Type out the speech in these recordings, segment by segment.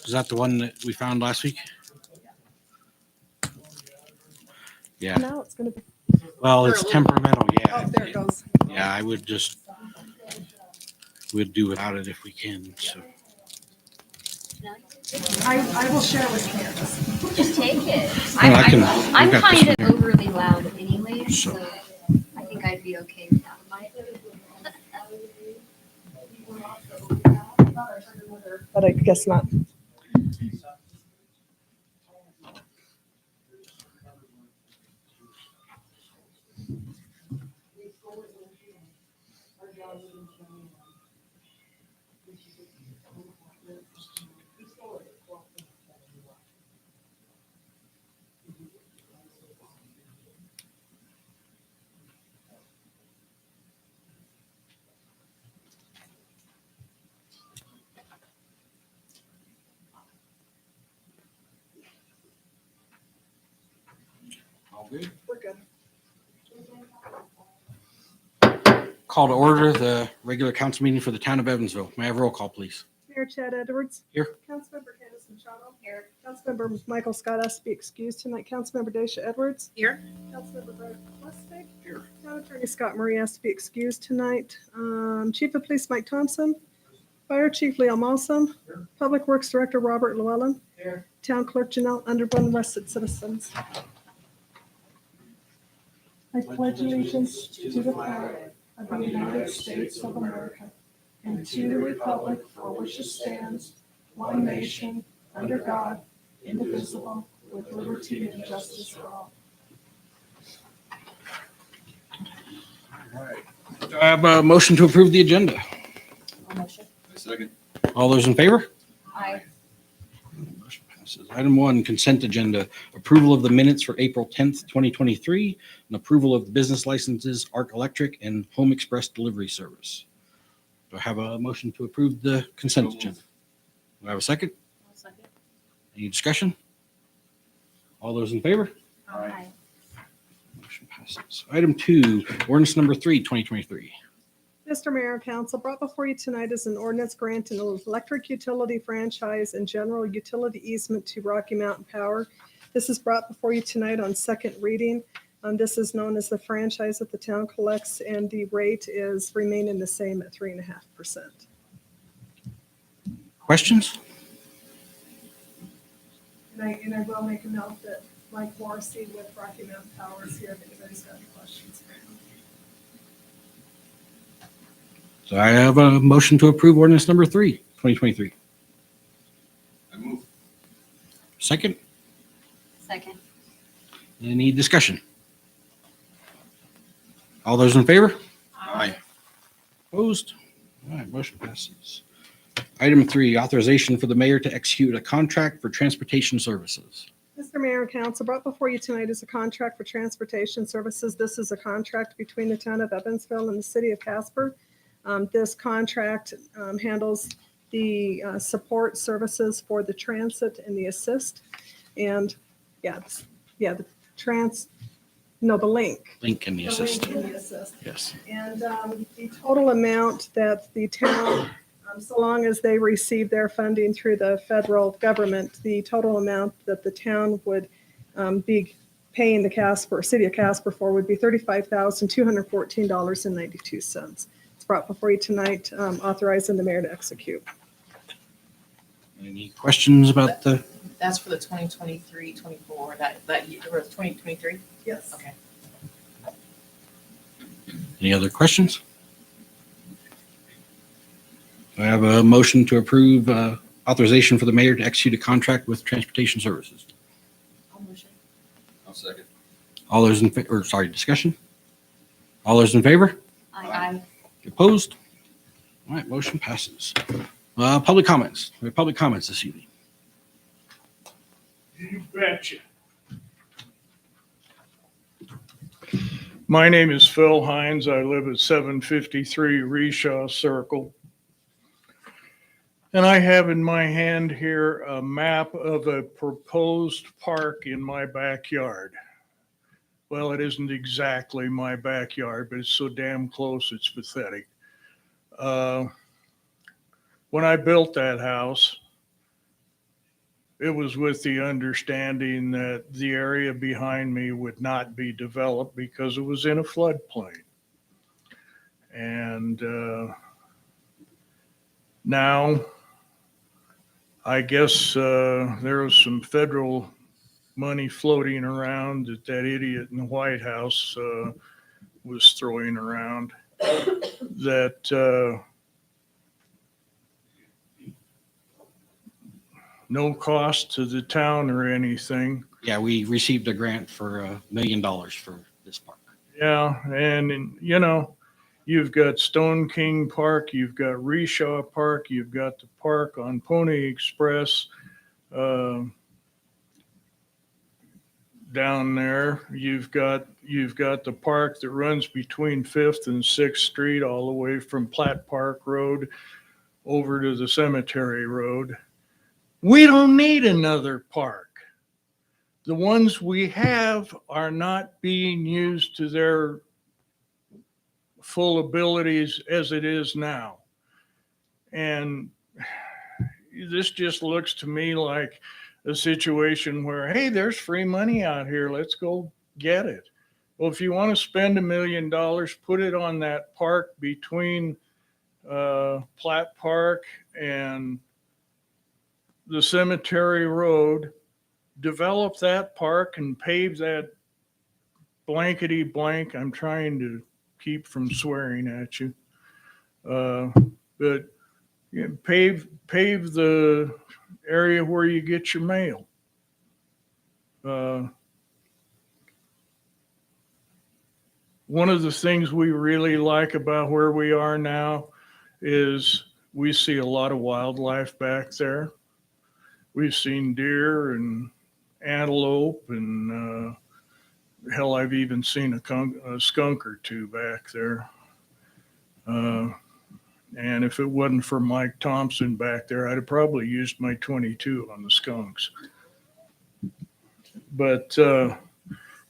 Is that the one that we found last week? Yeah. Now it's going to be. Well, it's temperamental. Yeah. Oh, there it goes. Yeah, I would just, we'd do without it if we can. So I will share with Candace. Just take it. Well, I can- I'm I've got this kind of one here. overly loud anyway, So- so I think I'd be okay without my. But I guess not. all good. We're good. Call to order the regular council meeting for the town of Evansville. May I have roll call, please? Mayor Chad Edwards. Here. Councilmember Candace Machado. Here. Councilmember Michael Scott has to be excused tonight. Councilmember Dacia Edwards. Here. Councilmember Brett Lustig. Here. Town Attorney Scott Murray has to be excused tonight. Chief of Police Mike Thompson. Fire Chief Leo Malsom. Public Works Director Robert Llewellyn. Here. Town Clerk Janelle Underwood, arrested citizens. I pledge allegiance to the flag of the United States of America and to the republic for which it stands, one nation, under God, indivisible, with liberty and justice for all. Do I have a motion to approve the agenda? Motion. Second. All those in favor? Aye. Motion passes. Item 1, consent agenda. Approval of the minutes for April 10th, 2023, and approval of the business licenses Arc Electric and Home Express Delivery Service. Do I have a motion to approve the consent agenda? Do I have a second? Any discussion? All those in favor? Aye. Motion passes. Item 2, ordinance number 3, 2023. Mr. Mayor and Council, brought before you tonight is an ordinance granting an electric utility franchise and general utility easement to Rocky Mountain Power. This is brought before you tonight on second reading. This is known as the franchise that the town collects, and the rate is remaining the same at 3.5%. Questions? And I will make a note that Mike Morrissey with Rocky Mountain Power is here if anybody's got any questions for him. So I have a motion to approve ordinance number 3, 2023. I move. Second, Second. any discussion? All those in favor? Aye. Opposed? All right, motion passes. Item 3, authorization for the mayor to execute a contract for transportation services. Mr. Mayor and Council, brought before you tonight is a contract for transportation services. This is a contract between the town of Evansville and the city of Casper. This contract handles the support services for the transit and the assist. And the link. Link and the assist. The link and the assist. Yes. And the total amount that the town, so long as they receive their funding through the federal government, the total amount that the town would be paying the city of Casper for would be $35,214.92. It's brought before you tonight, authorizing the mayor to execute. Any questions about the, That's for the 2023-24, that year, or 2023? Yes. Okay. any other questions? I have a motion to approve authorization for the mayor to execute a contract with transportation services. I'll motion. I'll second. All those in, discussion? All those in favor? Aye. Opposed? All right, motion passes. Public comments. We have public comments this evening. You betcha. My name is Phil Hines. I live at 753 Reshaw Circle. And I have in my hand here a map of a proposed park in my backyard. Well, it isn't exactly my backyard, but it's so damn close, it's pathetic. When I built that house, it was with the understanding that the area behind me would not be developed because it was in a floodplain. And now, I guess there was some federal money floating around that idiot in the White House was throwing around that no cost to the town or anything. Yeah, we received a grant for $1 million for this park. Yeah, and you know, you've got Stone King Park, you've got Reshaw Park, you've got the park on Pony Express down there. You've got the park that runs between 5th and 6th Street, all the way from Platt Park Road over to the Cemetery Road. We don't need another park. The ones we have are not being used to their full abilities as it is now. And this just looks to me like a situation where, hey, there's free money out here. Let's go get it. Well, if you want to spend $1 million, put it on that park between Platt Park and the Cemetery Road. Develop that park and pave that blankety blank. I'm trying to keep from swearing at you. But you know, pave the area where you get your mail. One of the things we really like about where we are now is we see a lot of wildlife back there. We've seen deer and antelope and hell, I've even seen a skunk or two back there. And if it wasn't for Mike Thompson back there, I'd have probably used my .22 on the skunks. But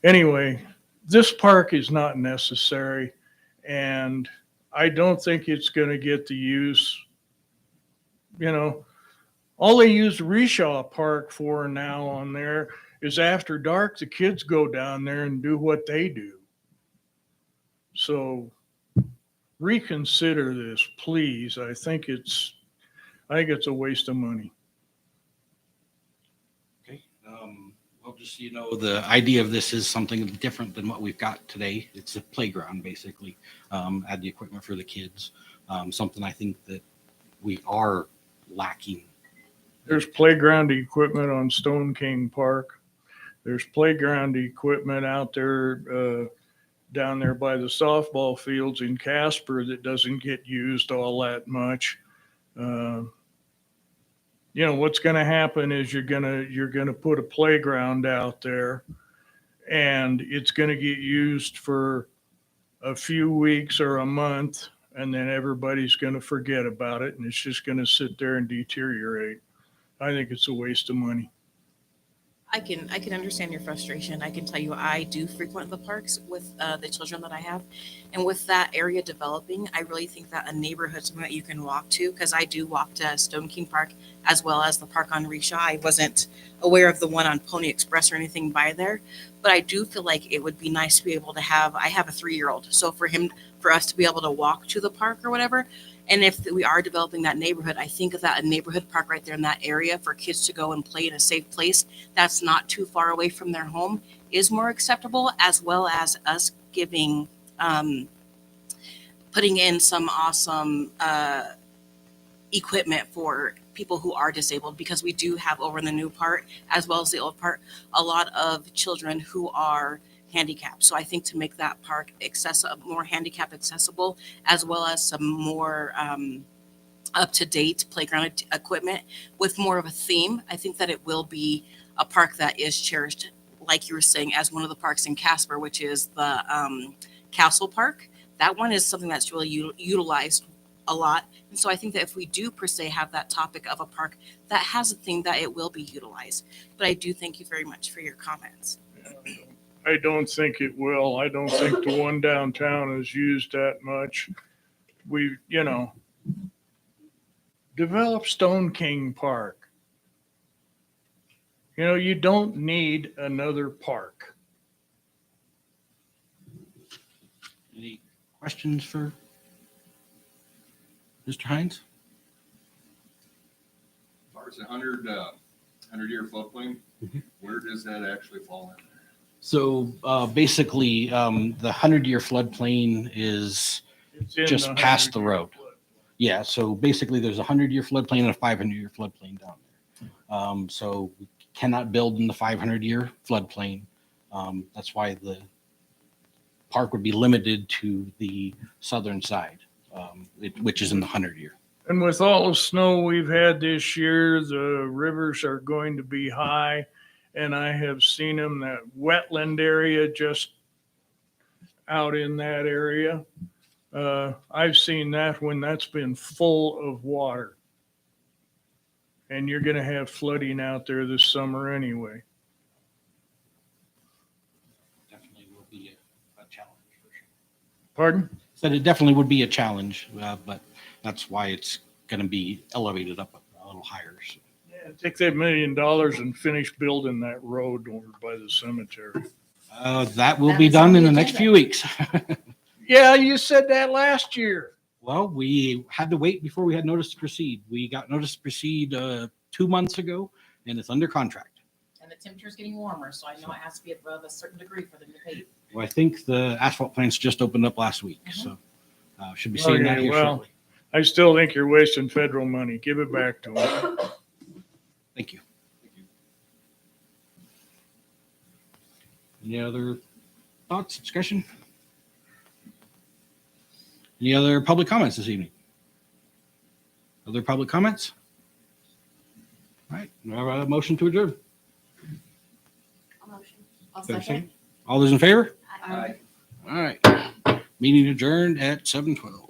anyway, this park is not necessary, and I don't think it's going to get the use. You know, all they use Reshaw Park for now on there is after dark, the kids go down there and do what they do. So reconsider this, please. I think it's a waste of money. Okay. Well, just so you know, the idea of this is something different than what we've got today. It's a playground, basically. Add the equipment for the kids. Something I think that we are lacking. There's playground equipment on Stone King Park. There's playground equipment out there down there by the softball fields in Casper that doesn't get used all that much. You know, what's going to happen is you're going to put a playground out there, and it's going to get used for a few weeks or a month, and then everybody's going to forget about it, and it's just going to sit there and deteriorate. I think it's a waste of money. I can understand your frustration. I can tell you I do frequent the parks with the children that I have. And with that area developing, I really think that a neighborhood something that you can walk to, because I do walk to Stone King Park as well as the park on Reshaw. I wasn't aware of the one on Pony Express or anything by there, but I do feel like it would be nice to be able to have, I have a 3-year-old. So for us to be able to walk to the park or whatever, and if we are developing that neighborhood, I think that a neighborhood park right there in that area for kids to go and play in a safe place that's not too far away from their home is more acceptable, as well as us giving, putting in some awesome equipment for people who are disabled, because we do have over in the new part, as well as the old part, a lot of children who are handicapped. So I think to make that park more handicap accessible, as well as some more up-to-date playground equipment with more of a theme, I think that it will be a park that is cherished, like you were saying, as one of the parks in Casper, which is the Castle Park. That one is something that's really utilized a lot. And so I think that if we do per se have that topic of a park that has a theme, that it will be utilized. But I do thank you very much for your comments. I don't think it will. I don't think the one downtown is used that much. We, you know, develop Stone King Park. You know, you don't need another park. Any questions for Mr. Hines? As far as the 100-year floodplain, Mhm. where does that actually fall in? So basically, the 100-year floodplain is, It's in Just past the 100-year road. flood. yeah, so basically there's a 100-year floodplain and a 500-year floodplain down there. So we cannot build in the 500-year floodplain. That's why the park would be limited to the southern side, which is in the 100-year. And with all the snow we've had this year, the rivers are going to be high. And I have seen them, that wetland area just out in that area. I've seen that when that's been full of water. And you're gonna have flooding out there this summer anyway. Definitely will be a challenge for sure. Pardon? Said it definitely would be a challenge, but that's why it's going to be elevated up a little higher. So. Yeah, take that $1 million and finish building that road over by the cemetery. That will That be was done on in the the next agenda. few weeks. Yeah, you said that last year. Well, we had to wait before we had notice to proceed. We got notice to proceed 2 months ago, and it's under contract. And the temperature's getting warmer, so I know it has to be above a certain degree for them to pay. Well, I think the asphalt plants just opened up last week, so should be seeing that Okay, here well. shortly. I still think you're wasting federal money. Give it back to them. Thank you. Thank you. Any other thoughts, discussion? Any other public comments this evening? Other public comments? All right, we have a motion to adjourn. I'll motion. I'll Is there a second. All those in favor? Aye. All right. Meeting adjourned at 7:12.